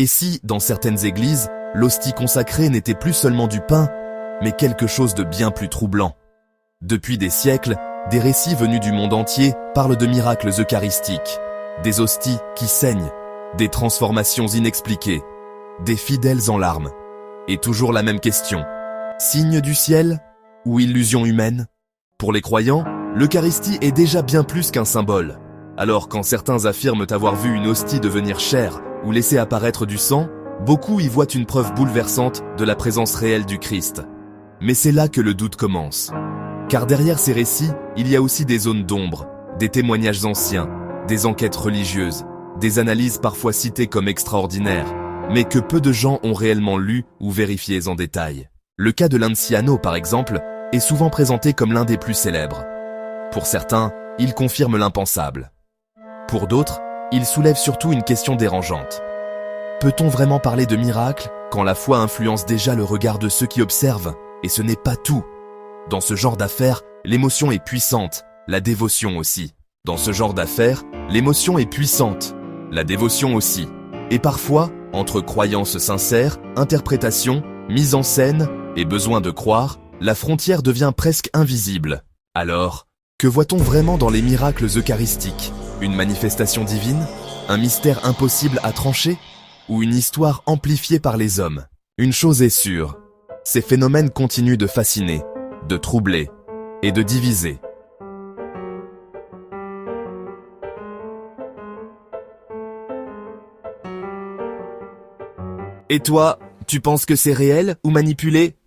Et si, dans certaines églises, l'hostie consacrée n'était plus seulement du pain, mais quelque chose de bien plus troublant. Depuis des siècles, des récits venus du monde entier parlent de miracles eucharistiques, des hosties qui saignent, des transformations inexpliquées, des fidèles en larmes. Et toujours la même question. Signe du ciel ou illusion humaine? Pour les croyants, l'Eucharistie est déjà bien plus qu'un symbole. Alors quand certains affirment avoir vu une hostie devenir chair ou laisser apparaître du sang, beaucoup y voient une preuve bouleversante de la présence réelle du Christ. Mais c'est là que le doute commence. Car derrière ces récits, il y a aussi des zones d'ombre, des témoignages anciens, des enquêtes religieuses, des analyses parfois citées comme extraordinaires, mais que peu de gens ont réellement lues ou vérifiées en détail. Le cas de l'Anciano, par exemple, est souvent présenté comme l'un des plus célèbres. Pour certains, il confirme l'impensable. Pour d'autres, il soulève surtout une question dérangeante. Peut-on vraiment parler de miracle quand la foi influence déjà le regard de ceux qui observent, et ce n'est pas tout? Dans ce genre d'affaires, l'émotion est puissante, la dévotion aussi. Dans ce genre d'affaires, l'émotion est puissante, la dévotion aussi. Et parfois, entre croyances sincères, interprétation, mise en scène et besoin de croire, la frontière devient presque invisible. Alors, que voit-on vraiment dans les miracles eucharistiques? Une manifestation divine? Un mystère impossible à trancher? Ou une histoire amplifiée par les hommes? Une chose est sûre, ces phénomènes continuent de fasciner, de troubler et de diviser. Et toi, tu penses que c'est réel ou manipulé?